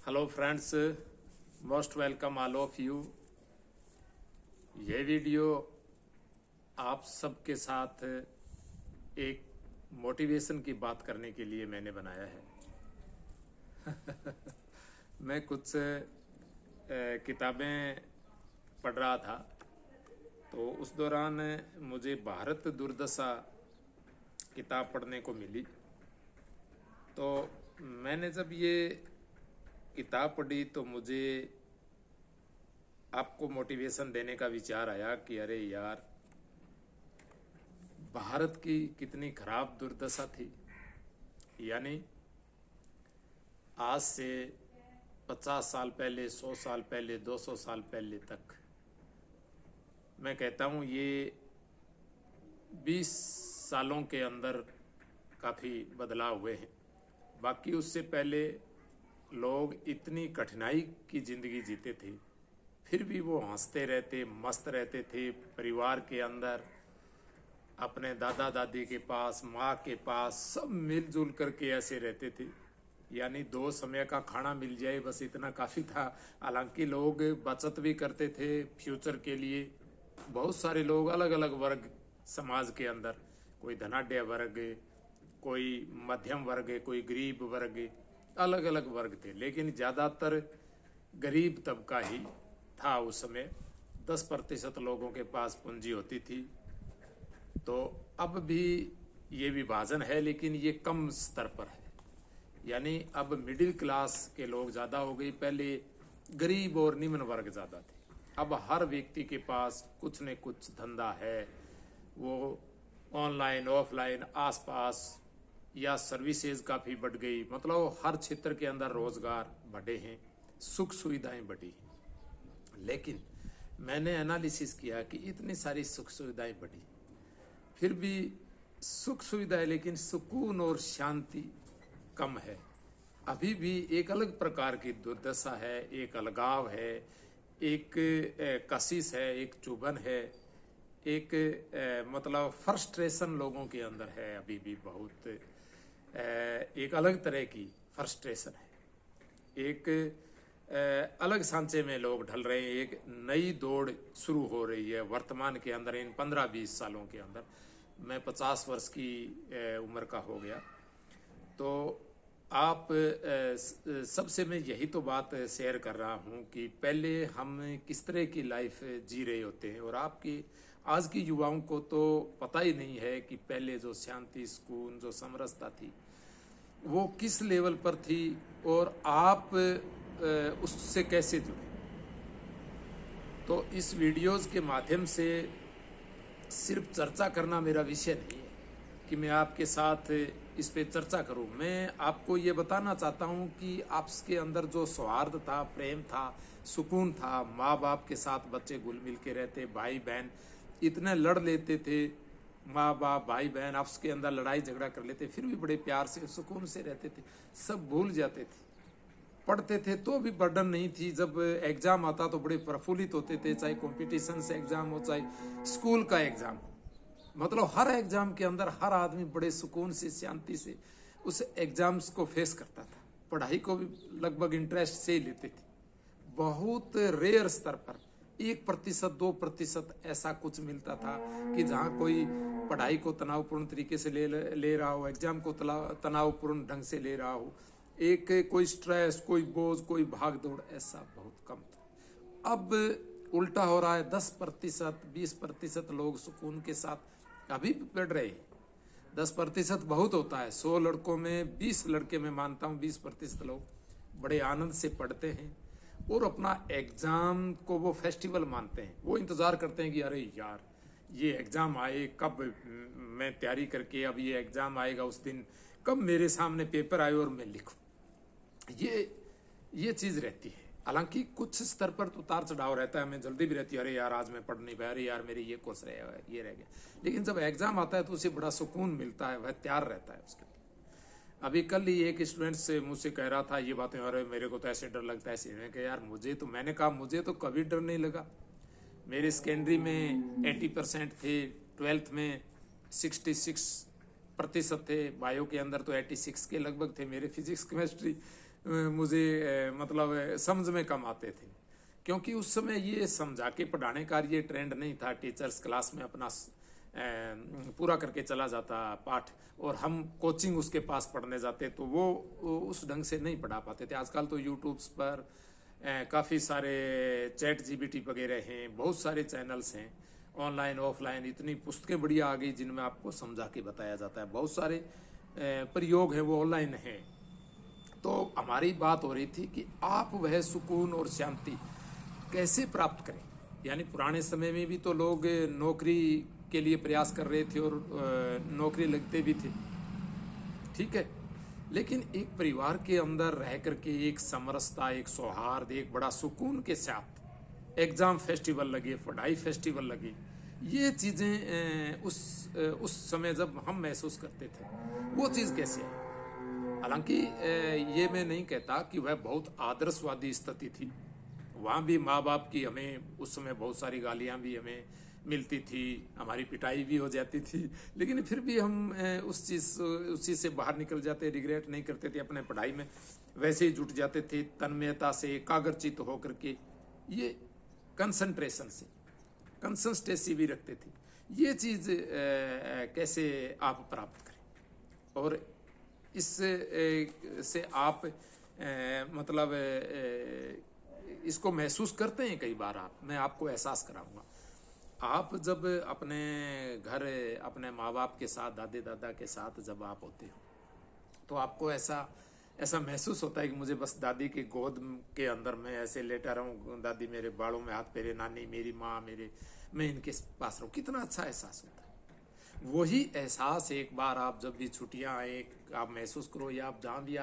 Hello friends, most welcome all of you. ये video आप सबके साथ एक मोटिवेशन की बात करने के लिए मैंने बनाया है। मैं कुछ किताबें पढ़ रहा था, तो उस दौरान मुझे भारत दुर्दशा किताब पढ़ने को मिली। तो मैंने जब ये किताब पढ़ी तो मुझे आपको मोटिवेशन देने का विचार आया कि अरे यार, भारत की कितनी खराब दुर्दशा थी। यानी आज से 50 साल पहले, 100 साल पहले, 200 साल पहले तक, मैं कहता हूँ ये 20 सालों के अंदर काफ़ी बदलाव हुए हैं। बाकी उससे पहले लोग इतनी कठिनाई की ज़िंदगी जीते थे, फिर भी वो हंसते रहते, मस्त रहते थे। परिवार के अंदर, अपने दादा दादी के पास, माँ के पास, सब मिलजुल करके ऐसे रहते थे। यानी 2 समय का खाना मिल जाए बस इतना काफ़ी था। हालांकि लोग बचत भी करते थे फ्यूचर के लिए। बहुत सारे लोग, अलग अलग वर्ग समाज के अंदर, कोई धनाढ्य वर्ग, कोई मध्यम वर्ग, कोई गरीब वर्ग, अलग अलग वर्ग थे। लेकिन ज़्यादातर गरीब तबका ही था उस समय। 10% लोगों के पास पूंजी होती थी। तो अब भी ये विभाजन है, लेकिन ये कम स्तर पर है। यानी अब मिडिल क्लास के लोग ज़्यादा हो गई, पहले गरीब और निम्न वर्ग ज़्यादा थे। अब हर व्यक्ति के पास कुछ न कुछ धंधा है, वो ऑनलाइन ऑफलाइन आसपास, या सर्विसेज काफ़ी बढ़ गई। मतलब हर क्षेत्र के अंदर रोजगार बढ़े हैं, सुख सुविधाएं बढ़ी हैं। लेकिन मैंने एनालिसिस किया कि इतनी सारी सुख सुविधाएं बढ़ी, फिर भी सुख सुविधाएं, लेकिन सुकून और शांति कम है। अभी भी एक अलग प्रकार की दुर्दशा है, एक अलगाव है, एक कशिश है, एक चुभन है, एक मतलब फ्रस्ट्रेशन लोगों के अंदर है। अभी भी बहुत एक अलग तरह की फ्रस्ट्रेशन है। एक अलग सांचे में लोग ढल रहे हैं। एक नई दौड़ शुरू हो रही है वर्तमान के अंदर, इन 15-20 सालों के अंदर। मैं 50 वर्ष की उम्र का हो गया। तो आप सबसे मैं यही तो बात शेयर कर रहा हूँ कि पहले हम किस तरह की लाइफ जी रहे होते हैं, और आपकी आज की युवाओं को तो पता ही नहीं है कि पहले जो शांति, सुकून, जो समरसता थी वो किस लेवल पर थी, और आप उससे कैसे जुड़े। तो इस वीडियोस के माध्यम से सिर्फ चर्चा करना मेरा विषय नहीं है कि मैं आपके साथ इस पे चर्चा करूं। मैं आपको ये बताना चाहता हूं कि आपके अंदर जो सौहार्द था, प्रेम था, सुकून था, माँ बाप के साथ बच्चे घुल मिल के रहते, भाई बहन इतने लड़ लेते थे, माँ बाप भाई बहन आपस के अंदर लड़ाई झगड़ा कर लेते, फिर भी बड़े प्यार से सुकून से रहते थे, सब भूल जाते थे। पढ़ते थे तो भी बर्डन नहीं थी। जब एग्जाम आता तो बड़े प्रफुल्लित होते थे, चाहे कंपटीशन से एग्जाम हो, चाहे स्कूल का एग्जाम हो। मतलब हर एग्जाम के अंदर हर आदमी बड़े सुकून से, शांति से उस एग्जाम्स को फेस करता था। पढ़ाई को भी लगभग इंटरेस्ट से ही लेते थे। बहुत रेयर स्तर पर 1%, 2% ऐसा कुछ मिलता था कि जहाँ कोई पढ़ाई को तनावपूर्ण तरीके से ले रहा हो, एग्जाम को तनावपूर्ण ढंग से ले रहा हो, एक कोई स्ट्रेस, कोई बोझ, कोई भाग दौड़, ऐसा बहुत कम था। अब उल्टा हो रहा है। 10%, 20% लोग सुकून के साथ अभी भी पढ़ रहे हैं। 10% बहुत होता है। 100 लड़कों में 20 लड़के, मैं मानता हूँ 20% लोग बड़े आनंद से पढ़ते हैं, और अपना एग्जाम को वो फेस्टिवल मानते हैं। वो इंतजार करते हैं कि अरे यार, ये एग्जाम आए, कब मैं तैयारी करके, अब ये एग्जाम आएगा उस दिन, कब मेरे सामने पेपर आए और मैं लिखूं। ये चीज रहती है। हालांकि कुछ स्तर पर तो उतार चढ़ाव रहता है, हमें जल्दी भी रहती है, अरे यार आज मैं पढ़ नहीं पाया, अरे यार मेरे ये कोर्स रह गया, ये रह गया। लेकिन जब एग्जाम आता है तो उसे बड़ा सुकून मिलता है, वह तैयार रहता है उसके लिए। अभी कल ही एक स्टूडेंट से मुझसे कह रहा था ये बातें, अरे मेरे को तो ऐसे डर लगता है, ऐसे। मैं कहा यार मैंने कहा मुझे तो कभी डर नहीं लगा। मेरे सेकेंडरी में 80% थे, 12th में 66 प्रतिशत थे, बायो के अंदर तो 86 के लगभग थे। मेरे फिजिक्स केमिस्ट्री मुझे मतलब समझ में कम आते थे, क्योंकि उस समय ये समझा के पढ़ाने का ये ट्रेंड नहीं था। टीचर्स क्लास में अपना पूरा करके चला जाता पाठ, और हम कोचिंग उसके पास पढ़ने जाते, तो वो उस ढंग से नहीं पढ़ा पाते थे। आजकल तो यूट्यूब्स पर काफ़ी सारे चैट जीपीटी वगैरह हैं, बहुत सारे चैनल्स हैं, ऑनलाइन ऑफलाइन इतनी पुस्तकें बढ़िया आ गई जिनमें आपको समझा के बताया जाता है। बहुत सारे प्रयोग हैं वो ऑनलाइन हैं। तो हमारी बात हो रही थी कि आप वह सुकून और शांति कैसे प्राप्त करें। यानी पुराने समय में भी तो लोग नौकरी के लिए प्रयास कर रहे थे और नौकरी लगते भी थे, ठीक है, लेकिन एक परिवार के अंदर रह करके एक समरसता, एक सौहार्द, एक बड़ा सुकून के साथ एग्जाम फेस्टिवल लगे, पढ़ाई फेस्टिवल लगे, ये चीज़ें उस समय जब हम महसूस करते थे, वो चीज़ कैसे आई। हालांकि ये मैं नहीं कहता कि वह बहुत आदर्शवादी स्थिति थी। वहाँ भी माँ बाप की हमें उस समय बहुत सारी गालियाँ भी हमें मिलती थी, हमारी पिटाई भी हो जाती थी, लेकिन फिर भी हम उस चीज़ से बाहर निकल जाते, रिग्रेट नहीं करते थे, अपने पढ़ाई में वैसे ही जुट जाते थे, तन्मयता से, एकाग्रचित होकर के, ये कंसंट्रेशन से, कंसिस्टेंसी भी रखते थे। ये चीज़ कैसे आप प्राप्त करें, और इससे आप मतलब इसको महसूस करते हैं। कई बार मैं आपको एहसास कराऊंगा। आप जब अपने घर अपने माँ बाप के साथ, दादी दादा के साथ जब आप होते हो, तो आपको ऐसा महसूस होता है कि मुझे बस दादी की गोद के अंदर मैं ऐसे लेटा रहूं, दादी मेरे बालों में हाथ फेरे, नानी मेरी माँ मैं इनके पास रहूं। कितना अच्छा एहसास होता है। वही एहसास एक बार आप जब भी छुट्टियां आए आप महसूस करो, या आप जहाँ भी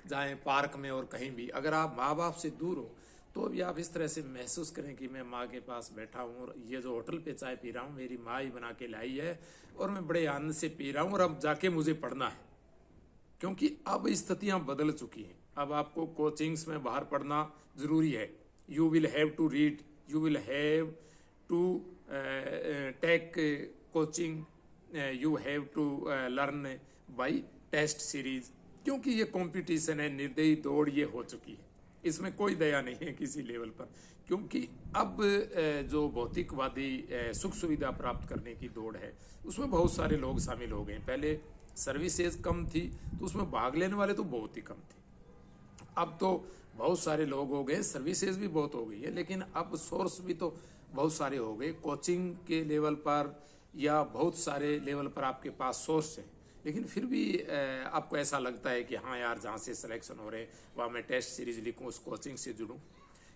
जाएं, पार्क में और कहीं भी, अगर आप माँ बाप से दूर हो तो भी आप इस तरह से महसूस करें कि मैं माँ के पास बैठा हूँ, और ये जो होटल पे चाय पी रहा हूँ मेरी माँ ही बना के लाई है, और मैं बड़े आनंद से पी रहा हूँ, और अब जाके मुझे पढ़ना है, क्योंकि अब स्थितियाँ बदल चुकी हैं। अब आपको कोचिंग्स में बाहर पढ़ना जरूरी है। You will have to read, you will have to take coaching, you have to learn by test series, क्योंकि ये कंपटीशन है, निर्दयी दौड़ ये हो चुकी है। इसमें कोई दया नहीं है किसी लेवल पर, क्योंकि अब जो भौतिकवादी सुख सुविधा प्राप्त करने की दौड़ है, उसमें बहुत सारे लोग शामिल हो गए। पहले सर्विसेज कम थी तो उसमें भाग लेने वाले तो बहुत ही कम थे। अब तो बहुत सारे लोग हो गए, सर्विसेज भी बहुत हो गई है, लेकिन अब सोर्स भी तो बहुत सारे हो गए। कोचिंग के लेवल पर या बहुत सारे लेवल पर आपके पास सोर्स है, लेकिन फिर भी आपको ऐसा लगता है कि हाँ यार, जहाँ से सिलेक्शन हो रहे वहाँ मैं टेस्ट सीरीज लिखूँ, उस कोचिंग से जुड़ूँ।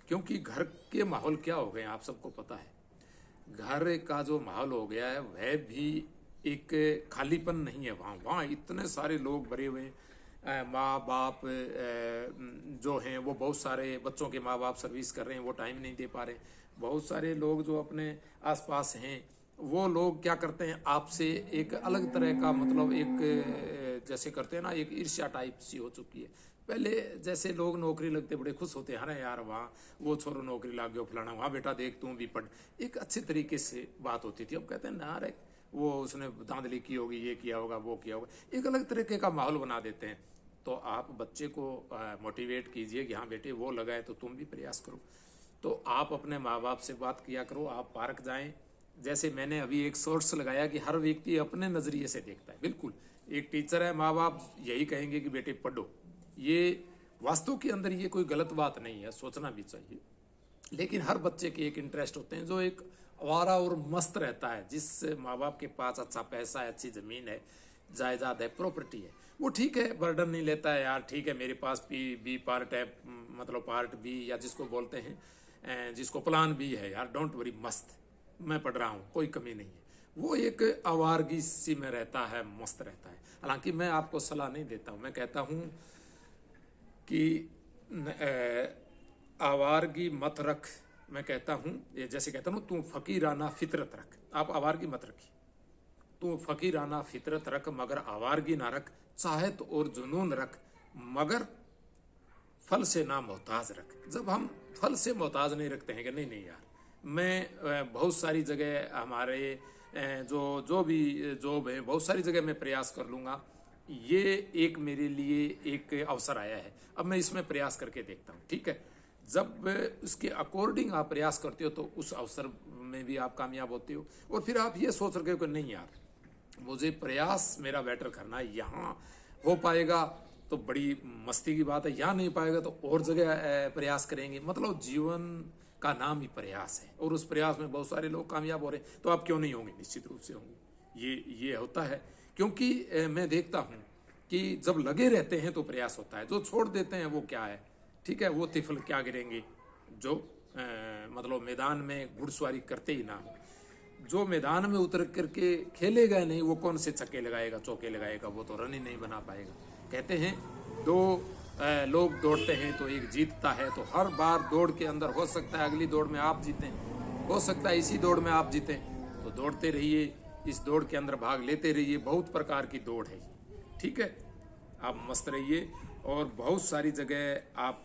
क्योंकि घर के माहौल क्या हो गए आप सबको पता है। घर का जो माहौल हो गया है वह भी एक खालीपन नहीं है। वहाँ इतने सारे लोग भरे हुए, माँ बाप जो हैं वो बहुत सारे बच्चों के माँ बाप सर्विस कर रहे हैं, वो टाइम नहीं दे पा रहे। बहुत सारे लोग जो अपने आसपास हैं वो लोग क्या करते हैं, आपसे एक अलग तरह का मतलब एक जैसे करते हैं ना, एक ईर्ष्या टाइप सी हो चुकी है। पहले जैसे लोग नौकरी लगते बड़े खुश होते हैं, अरे यार वहाँ वो छोरो नौकरी लग गया फलाना, वहाँ बेटा देख तू भी पढ़, एक अच्छे तरीके से बात होती थी। अब कहते हैं ना रे वो उसने धांधली की होगी, ये किया होगा, वो किया होगा, एक अलग तरीके का माहौल बना देते हैं। तो आप बच्चे को मोटिवेट कीजिए कि हाँ बेटे वो लगाए तो तुम भी प्रयास करो। तो आप अपने माँ बाप से बात किया करो, आप पार्क जाएं। जैसे मैंने अभी एक सोर्स लगाया कि हर व्यक्ति अपने नज़रिए से देखता है। बिल्कुल एक टीचर है, माँ बाप यही कहेंगे कि बेटे पढ़ो, ये वास्तव के अंदर ये कोई गलत बात नहीं है, सोचना भी चाहिए। लेकिन हर बच्चे के एक इंटरेस्ट होते हैं जो एक आवारा और मस्त रहता है। जिस माँ बाप के पास अच्छा पैसा है, अच्छी ज़मीन है, जायदाद है, प्रॉपर्टी है, वो ठीक है, बर्डन नहीं लेता है यार, ठीक है मेरे पास बी पार्ट है, मतलब पार्ट बी या जिसको बोलते हैं, जिसको प्लान बी है, यार डोंट वरी, मस्त मैं पढ़ रहा हूँ, कोई कमी नहीं है। वो एक आवारगी सी में रहता है, मस्त रहता है। हालांकि मैं आपको सलाह नहीं देता हूँ, मैं कहता हूँ कि आवारगी मत रख। मैं कहता हूँ, ये जैसे कहता हूँ, तू फकीराना फितरत रख। आप आवारगी मत रखिए, तू फकीराना फितरत रख मगर आवारगी ना रख, चाहत और जुनून रख मगर फल से ना मोहताज रख। जब हम फल से मोहताज नहीं रखते हैं कि नहीं यार, मैं बहुत सारी जगह हमारे जो भी जॉब है, बहुत सारी जगह मैं प्रयास कर लूँगा। ये एक मेरे लिए एक अवसर आया है, अब मैं इसमें प्रयास करके देखता हूँ, ठीक है। जब उसके अकॉर्डिंग आप प्रयास करते हो तो उस अवसर में भी आप कामयाब होते हो, और फिर आप ये सोच रहे हो कि नहीं यार, मुझे प्रयास मेरा बेटर करना है, यहाँ हो पाएगा तो बड़ी मस्ती की बात है, यहाँ नहीं पाएगा तो और जगह प्रयास करेंगे। मतलब जीवन का नाम ही प्रयास है, और उस प्रयास में बहुत सारे लोग कामयाब हो रहे हैं, तो आप क्यों नहीं होंगे? निश्चित रूप से होंगे। ये होता है, क्योंकि मैं देखता हूँ कि जब लगे रहते हैं तो प्रयास होता है, जो छोड़ देते हैं वो क्या है, ठीक है, वो तिफल क्या गिरेंगे जो मतलब मैदान में घुड़सवारी करते ही ना हो। जो मैदान में उतर करके खेलेगा नहीं, वो कौन से छक्के लगाएगा, चौके लगाएगा, वो तो रन ही नहीं बना पाएगा। कहते हैं दो लोग दौड़ते हैं तो एक जीतता है, तो हर बार दौड़ के अंदर हो सकता है अगली दौड़ में आप जीतें, हो सकता है इसी दौड़ में आप जीतें, तो दौड़ते रहिए, इस दौड़ के अंदर भाग लेते रहिए। बहुत प्रकार की दौड़ है, ठीक है। आप मस्त रहिए, और बहुत सारी जगह आप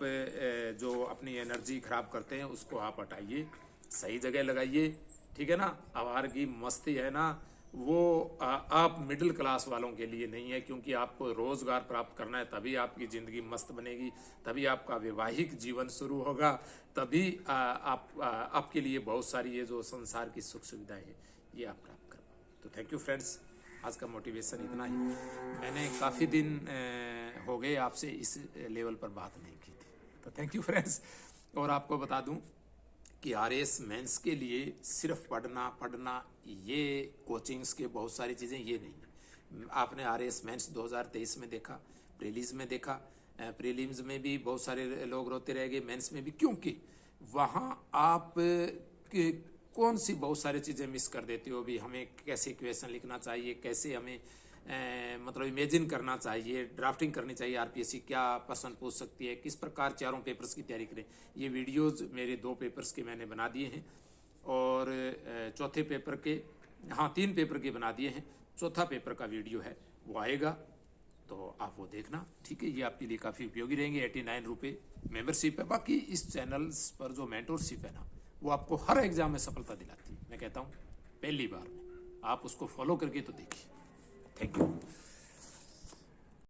जो अपनी एनर्जी खराब करते हैं उसको आप हटाइए, सही जगह लगाइए, ठीक है ना। आवार की मस्ती है ना, वो आप मिडिल क्लास वालों के लिए नहीं है, क्योंकि आपको रोजगार प्राप्त करना है, तभी आपकी ज़िंदगी मस्त बनेगी, तभी आपका वैवाहिक जीवन शुरू होगा, तभी आपके लिए बहुत सारी ये जो संसार की सुख सुविधाएं हैं ये आप प्राप्त कर पाओ। तो थैंक यू फ्रेंड्स, आज का मोटिवेशन इतना ही। मैंने काफ़ी दिन हो गए आपसे इस लेवल पर बात नहीं की थी, तो थैंक यू फ्रेंड्स। और आपको बता दूं कि RAS मेंस के लिए सिर्फ पढ़ना ये कोचिंग्स के बहुत सारी चीज़ें ये नहीं है। आपने RAS मेंस 2023 में देखा, प्रीलिम्स में देखा, प्रीलिम्स में भी बहुत सारे लोग रोते रह गए, मेंस में भी, क्योंकि वहाँ आप कौन सी बहुत सारी चीज़ें मिस कर देते हो। भी हमें कैसे क्वेश्चन लिखना चाहिए, कैसे हमें मतलब इमेजिन करना चाहिए, ड्राफ्टिंग करनी चाहिए, RPSC क्या प्रश्न पूछ सकती है, किस प्रकार चारों पेपर्स की तैयारी करें। ये वीडियोस मेरे 2 पेपर्स के मैंने बना दिए हैं, और चौथे पेपर के, हाँ 3 पेपर के बना दिए हैं, चौथा पेपर का वीडियो है वो आएगा, तो आप वो देखना, ठीक है। ये आपके लिए काफ़ी उपयोगी रहेंगे। 89 रुपये मेम्बरशिप है। बाकी इस चैनल्स पर जो मेंटोरशिप है ना, वो आपको हर एग्जाम में सफलता दिलाती है। मैं कहता हूँ पहली बार में आप उसको फॉलो करके तो देखिए। Thank you.